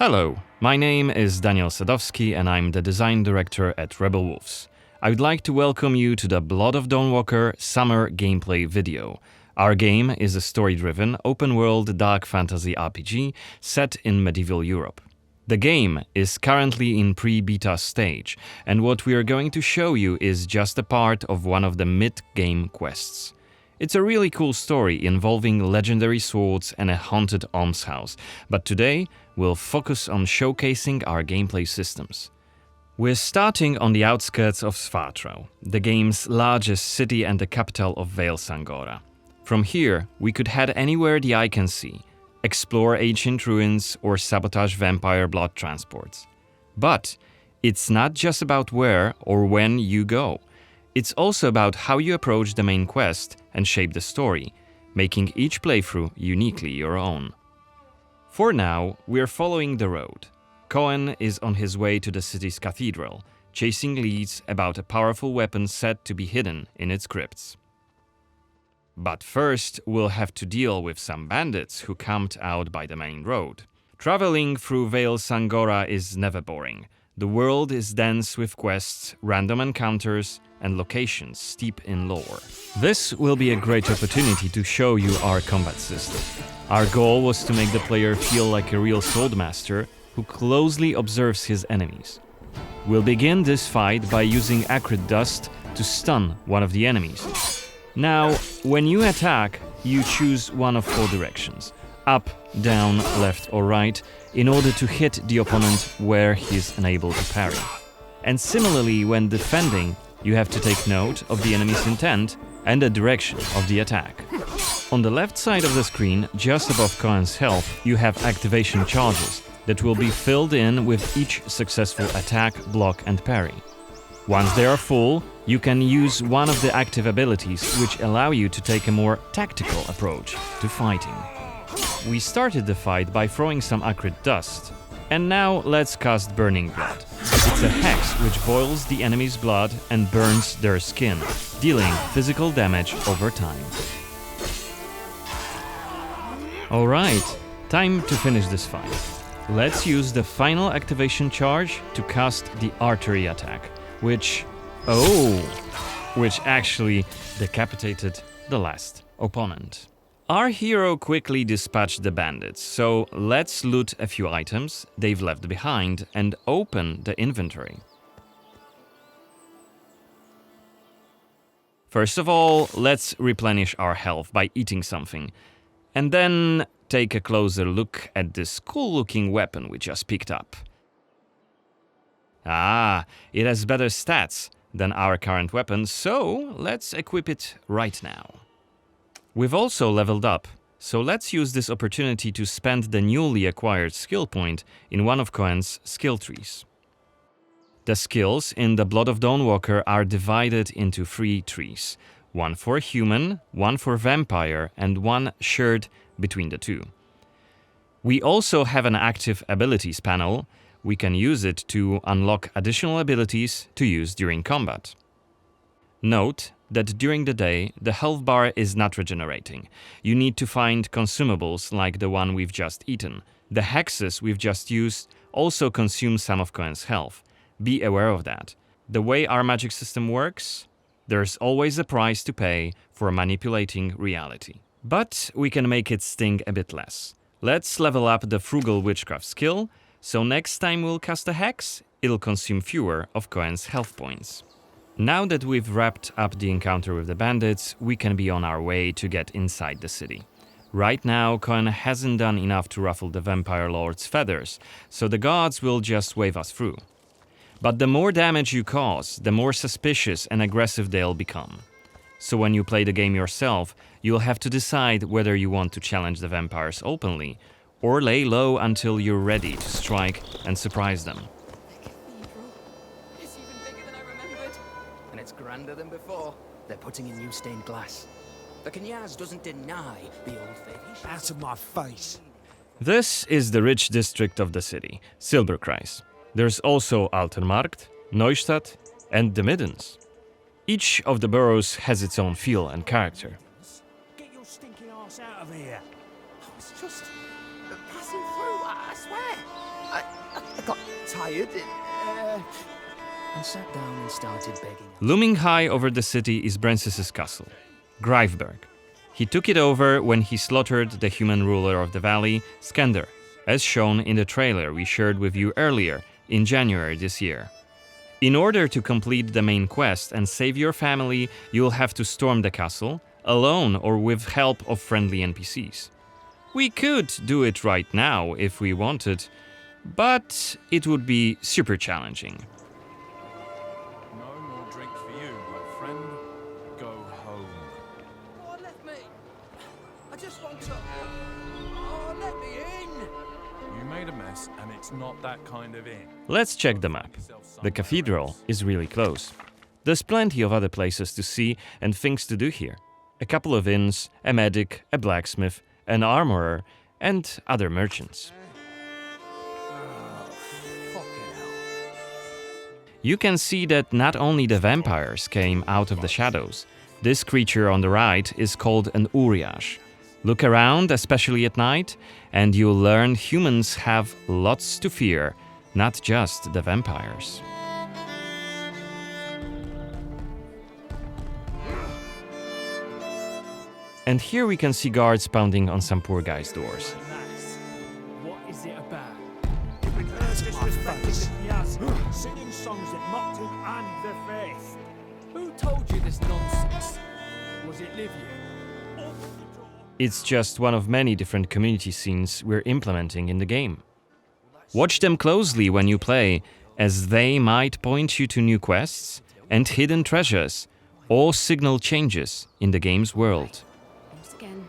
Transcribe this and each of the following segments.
Hello, my name is Daniel Sadowski and I'm the design director at Rebel Wolves. I would like to welcome you to the Blood of Dawnwalker summer gameplay video. Our game is a story-driven, open-world dark fantasy RPG set in medieval Europe. The game is currently in pre-beta stage, and what we are going to show you is just a part of one of the mid-game quests. It's a really cool story involving legendary swords and a haunted almshouse, but today we'll focus on showcasing our gameplay systems. We're starting on the outskirts of Zatro, the game's largest city and the capital of Vale Sangora. From here, we could head anywhere the eye can see, explore ancient ruins or sabotage vampire blood transports. But it's not just about where or when you go. It's also about how you approach the main quest and shape the story, making each playthrough uniquely your own. For now, we're following the road. Coen is on his way to the city's Cathedral, chasing leads about a powerful weapon said to be hidden in its crypts. But first, we'll have to deal with some bandits who camped out by the main road. Traveling through Vale Sangora is never boring. The world is dense with quests, random encounters, and locations steep in lore. This will be a great opportunity to show you our combat system. Our goal was to make the player feel like a real swordmaster who closely observes his enemies. We'll begin this fight by using acrid dust to stun one of the enemies. Now, when you attack, you choose one of four directions: up, down, left or right, in order to hit the opponent where he's unable to parry. And similarly, when defending, you have to take note of the enemy's intent and the direction of the attack. On the left side of the screen, just above Coen's health, you have activation charges that will be filled in with each successful attack, block and parry. Once they are full, you can use one of the active abilities which allow you to take a more tactical approach to fighting. We started the fight by throwing some acrid dust, and now let's cast Burning Blood. It's a hex which boils the enemy's blood and burns their skin, dealing physical damage over time. Alright, time to finish this fight. Let's use the final activation charge to cast the artery attack, which actually decapitated the last opponent. Our hero quickly dispatched the bandits, so let's loot a few items they've left behind and open the inventory. First of all, let's replenish our health by eating something, and then take a closer look at this cool-looking weapon we just picked up. Ah, it has better stats than our current weapon, so let's equip it right now. We've also leveled up, so let's use this opportunity to spend the newly acquired skill point in one of Coen's skill trees. The skills in the Blood of Dawnwalker are divided into 3 trees, one for human, one for vampire, and one shared between the two. We also have an active abilities panel. We can use it to unlock additional abilities to use during combat. Note that during the day, the health bar is not regenerating. You need to find consumables like the one we've just eaten. The hexes we've just used also consume some of Coen's health. Be aware of that. The way our magic system works, there's always a price to pay for manipulating reality. But we can make it sting a bit less. Let's level up the Frugal Witchcraft skill, so next time we'll cast a hex, it'll consume fewer of Coen's health points. Now that we've wrapped up the encounter with the bandits, we can be on our way to get inside the city. Right now, Coen hasn't done enough to ruffle the vampire lord's feathers, so the guards will just wave us through. But the more damage you cause, the more suspicious and aggressive they'll become. So when you play the game yourself, you'll have to decide whether you want to challenge the vampires openly, or lay low until you're ready to strike and surprise them. It's grander than before. They're putting in new stained glass. The Knyaz doesn't deny the old faith. Out of my face. This is the rich district of the city, Silberkreis. There's also Altermarkt, Neustadt, and the Middens. Each of the boroughs has its own feel and character. Get your stinking ass out of here. I was just passing through, I swear. tired. And sat down and started begging. Looming high over the city is Brancis's castle, Greifberg. He took it over when he slaughtered the human ruler of the valley, Skender, as shown in the trailer we shared with you earlier in January this year. In order to complete the main quest and save your family, you'll have to storm the castle, alone or with help of friendly NPCs. We could do it right now if we wanted, but it would be super challenging. No more drink for you, my friend. Go home. Oh, let me. I just want to. Oh, let me in. You made a mess, and it's not that kind of inn. Let's check the map. The cathedral is really close. There's plenty of other places to see and things to do here. A couple of inns, a medic, a blacksmith, an armorer, and other merchants. You can see that not only the vampires came out of the shadows. This creature on the right is called an Uriash. Look around, especially at night, and you'll learn humans have lots to fear, not just the vampires. And here we can see guards pounding on some poor guy's doors. What is it about? Disrespecting the Nyaz, singing songs that mocked him and the faith. Who told you this nonsense? Was it Livia? It's just one of many different community scenes we're implementing in the game. Watch them closely when you play, as they might point you to new quests and hidden treasures, or signal changes in the game's world. Once again,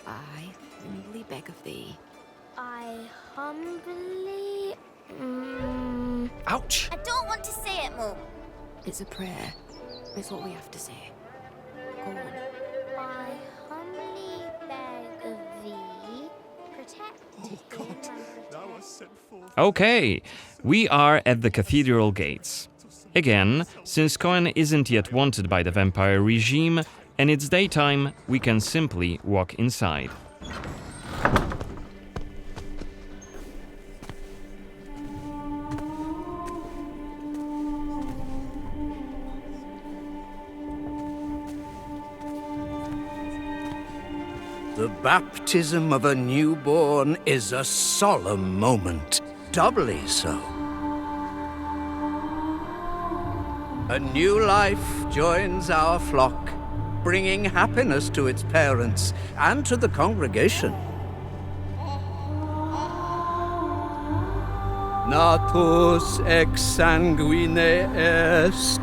I humbly beg of thee. I humbly... Ouch! I don't want to say it, Mum. It's a prayer. It's what we have to say. Go on. I humbly beg of thee, protect him and Okay, we are at the cathedral gates. Again, since Coen isn't yet wanted by the vampire regime and it's daytime, we can simply walk inside. The baptism of a newborn is a solemn moment, doubly so. A new life joins our flock, bringing happiness to its parents and to the congregation. Natus ex sanguine est,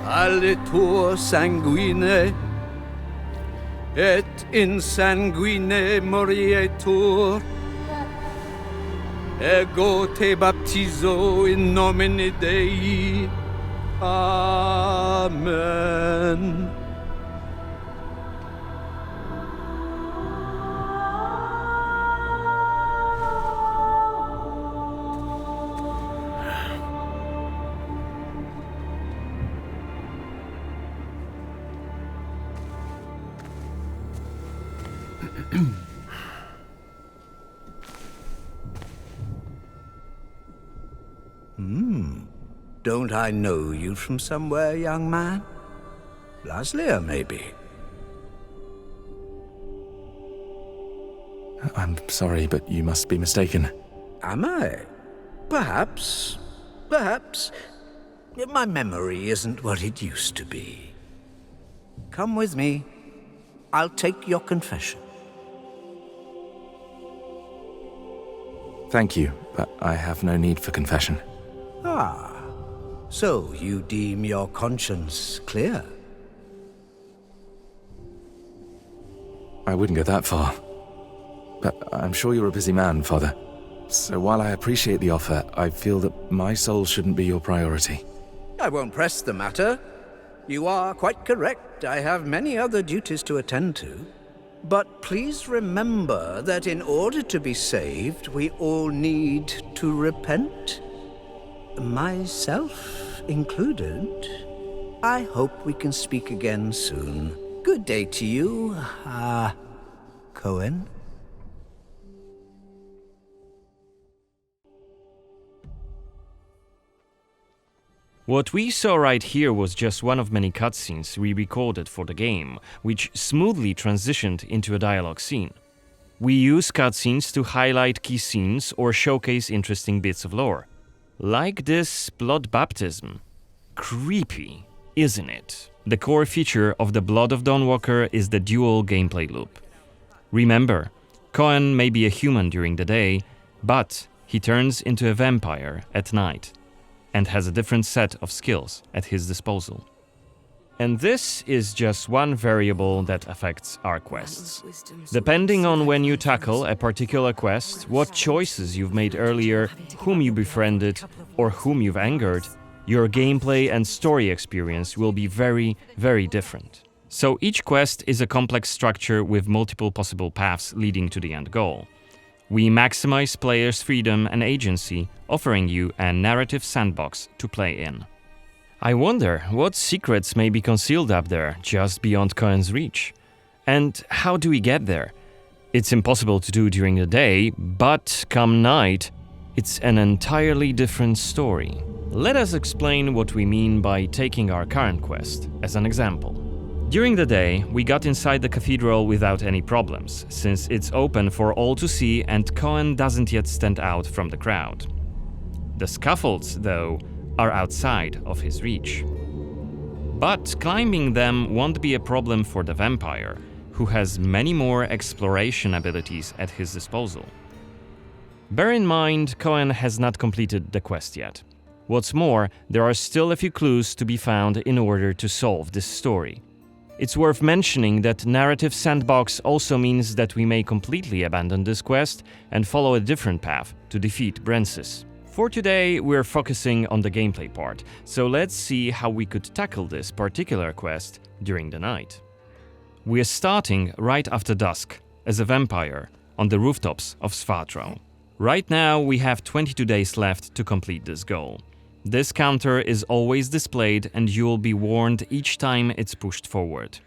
alitur sanguine, et in sanguine morietur. Ego te baptizo in nomine Dei. Amen. Don't I know you from somewhere, young man? Laslia, maybe? I'm sorry, but you must be mistaken. Am I? Perhaps. Perhaps. My memory isn't what it used to be. Come with me. I'll take your confession. Thank you, but I have no need for confession. Ah. So you deem your conscience clear? I wouldn't go that far. But I'm sure you're a busy man, Father. So while I appreciate the offer, I feel that my soul shouldn't be your priority. I won't press the matter. You are quite correct. I have many other duties to attend to. But please remember that in order to be saved, we all need to repent. Myself included. I hope we can speak again soon. Good day to you, Coen. What we saw right here was just one of many cutscenes we recorded for the game, which smoothly transitioned into a dialogue scene. We use cutscenes to highlight key scenes or showcase interesting bits of lore. Like this blood baptism. Creepy, isn't it? The core feature of the Blood of Dawnwalker is the dual gameplay loop. Remember, Coen may be a human during the day, but he turns into a vampire at night and has a different set of skills at his disposal. And this is just one variable that affects our quests. Depending on when you tackle a particular quest, what choices you've made earlier, whom you befriended, or whom you've angered, your gameplay and story experience will be very, very different. So each quest is a complex structure with multiple possible paths leading to the end goal. We maximize players' freedom and agency, offering you a narrative sandbox to play in. I wonder what secrets may be concealed up there, just beyond Coen's reach. And how do we get there? It's impossible to do during the day, but come night, it's an entirely different story. Let us explain what we mean by taking our current quest as an example. During the day, we got inside the cathedral without any problems, since it's open for all to see and Coen doesn't yet stand out from the crowd. The scaffolds, though, are outside of his reach. But climbing them won't be a problem for the vampire, who has many more exploration abilities at his disposal. Bear in mind, Coen has not completed the quest yet. What's more, there are still a few clues to be found in order to solve this story. It's worth mentioning that narrative sandbox also means that we may completely abandon this quest and follow a different path to defeat Brensis. For today, we're focusing on the gameplay part, so let's see how we could tackle this particular quest during the night. We're starting right after dusk, as a vampire, on the rooftops of Zatro. Right now, we have 22 days left to complete this goal. This counter is always displayed and you'll be warned each time it's pushed forward.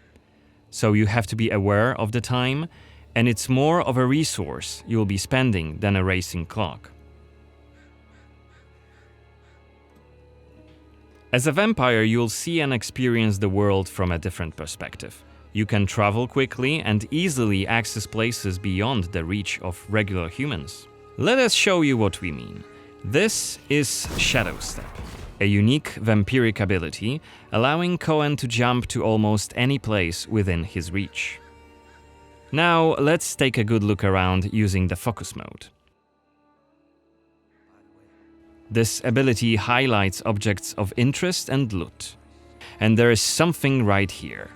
So you have to be aware of the time, and it's more of a resource you'll be spending than a racing clock. As a vampire, you'll see and experience the world from a different perspective. You can travel quickly and easily access places beyond the reach of regular humans. Let us show you what we mean. This is Shadow Step, a unique vampiric ability allowing Coen to jump to almost any place within his reach. Now let's take a good look around using the focus mode. This ability highlights objects of interest and loot. And there is something right here.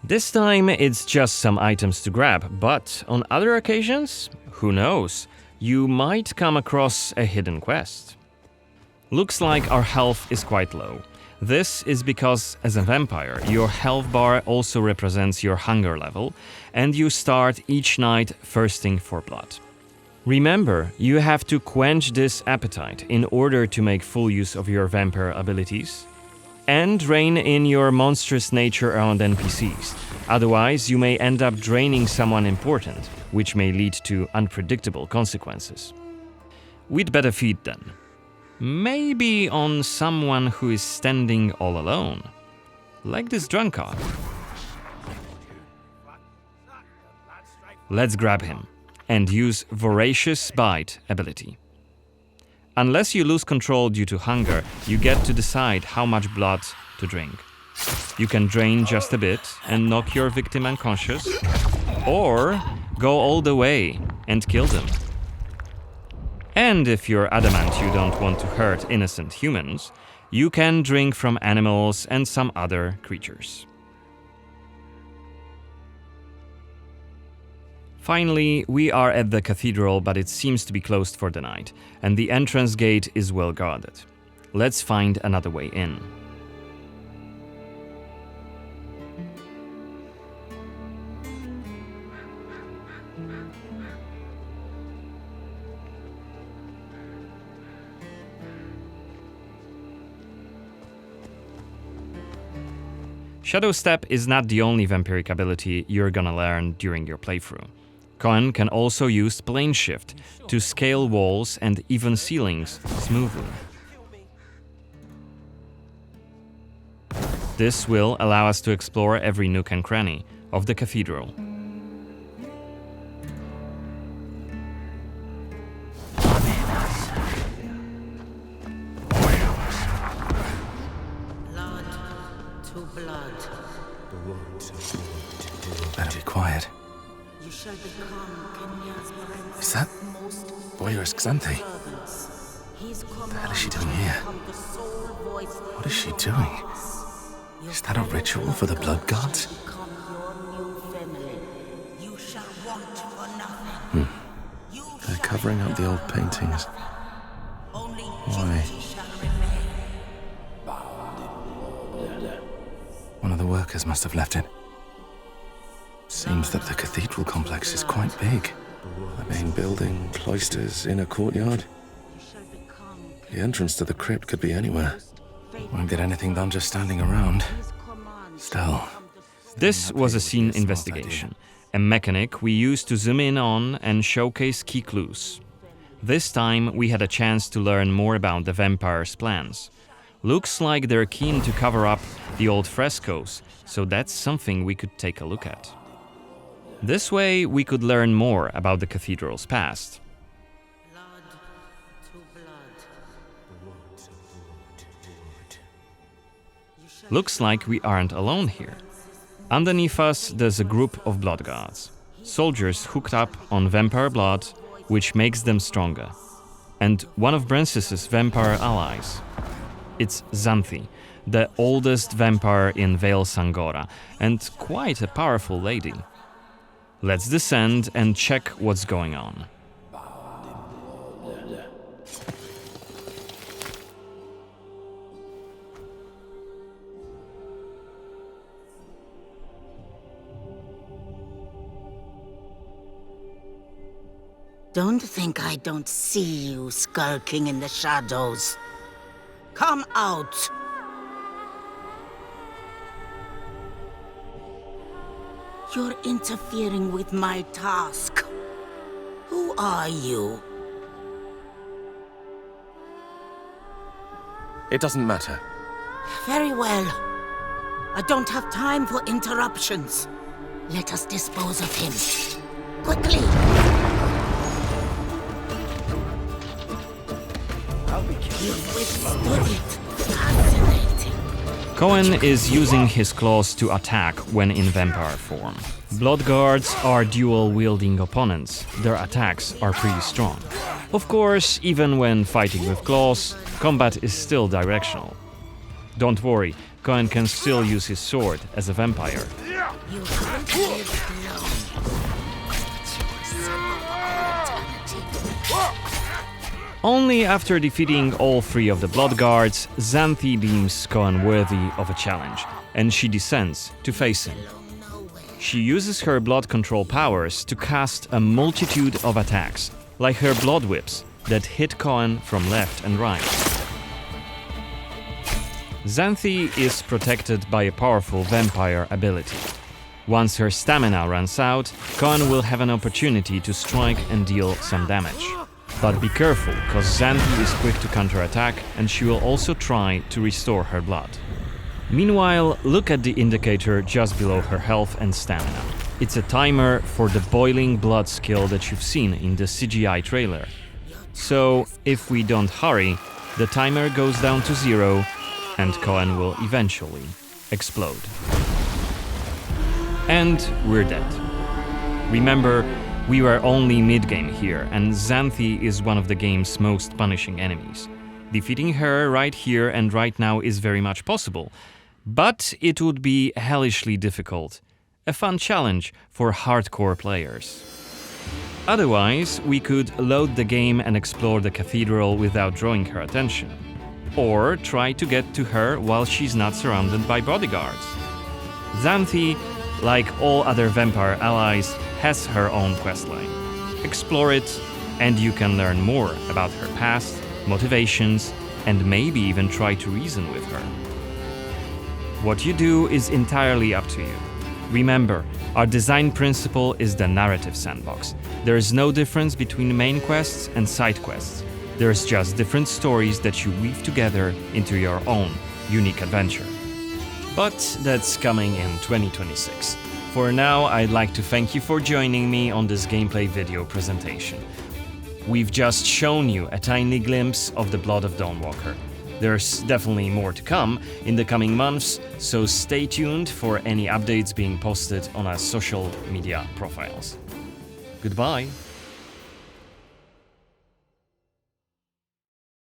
This time it's just some items to grab, but on other occasions, who knows? You might come across a hidden quest. Looks like our health is quite low. This is because, as a vampire, your health bar also represents your hunger level, and you start each night thirsting for blood. Remember, you have to quench this appetite in order to make full use of your vampire abilities, and rein in your monstrous nature around NPCs. Otherwise, you may end up draining someone important, which may lead to unpredictable consequences. We'd better feed then. Maybe on someone who is standing all alone. Like this drunkard. Let's grab him and use Voracious Bite ability. Unless you lose control due to hunger, you get to decide how much blood to drink. You can drain just a bit and knock your victim unconscious, or go all the way and kill them. And if you're adamant you don't want to hurt innocent humans, you can drink from animals and some other creatures. Finally, we are at the cathedral, but it seems to be closed for the night, and the entrance gate is well guarded. Let's find another way in. Shadow Step is not the only vampiric ability you're gonna learn during your playthrough. Coen can also use Plane Shift to scale walls and even ceilings smoothly. This will allow us to explore every nook and cranny of the cathedral. Blood to blood. Better be quiet. You shall become Kenya's princess. Is that Voyeurs Xanthi? His What the hell is she doing here? What is she doing? Is that a ritual for the blood gods? You shall want for nothing. They're covering up the old paintings. Only Why? duty shall remain. One of the workers must have left it. Seems that the cathedral complex is quite big. The main building, cloisters, inner courtyard. The entrance to the crypt could be anywhere. Won't get anything done just standing around. Still. This was a scene investigation, a mechanic we used to zoom in on and showcase key clues. This time we had a chance to learn more about the vampire's plans. Looks like they're keen to cover up the old frescoes, so that's something we could take a look at. This way we could learn more about the cathedral's past. Looks like we aren't alone here. Underneath us there's a group of blood guards, soldiers hooked up on vampire blood, which makes them stronger. And one of Brances's vampire allies. It's Xanthi, the oldest vampire in Vale Sangora, and quite a powerful lady. Let's descend and check what's going on. Don't think I don't see you skulking in the shadows. Come out! You're interfering with my task. Who are you? It doesn't matter. Very well. I don't have time for interruptions. Let us dispose of him. Quickly! You've withstood it. Fascinating. Coen is using his claws to attack when in vampire form. Blood guards are dual-wielding opponents. Their attacks are pretty strong. Of course, even when fighting with claws, combat is still directional. Don't worry, Coen can still use his sword as a vampire. You can't live alone. Only after defeating all three of the blood guards, Xanthi deems Coen worthy of a challenge, and she descends to face him. She uses her blood control powers to cast a multitude of attacks, like her blood whips that hit Coen from left and right. Xanthi is protected by a powerful vampire ability. Once her stamina runs out, Coen will have an opportunity to strike and deal some damage. But be careful, cause Xanthi is quick to counterattack and she will also try to restore her blood. Meanwhile, look at the indicator just below her health and stamina. It's a timer for the boiling blood skill that you've seen in the CGI trailer. So, if we don't hurry, the timer goes down to 0 and Coen will eventually explode. And we're dead. Remember, we were only mid-game here, and Xanthi is one of the game's most punishing enemies. Defeating her right here and right now is very much possible, but it would be hellishly difficult. A fun challenge for hardcore players. Otherwise, we could load the game and explore the cathedral without drawing her attention. Or try to get to her while she's not surrounded by bodyguards. Xanthi, like all other vampire allies, has her own questline. Explore it, and you can learn more about her past, motivations, and maybe even try to reason with her. What you do is entirely up to you. Remember, our design principle is the narrative sandbox. There is no difference between main quests and side quests. There's just different stories that you weave together into your own unique adventure. But that's coming in 2026. For now, I'd like to thank you for joining me on this gameplay video presentation. We've just shown you a tiny glimpse of the Blood of Dawnwalker. There's definitely more to come in the coming months, so stay tuned for any updates being posted on our social media profiles. Goodbye!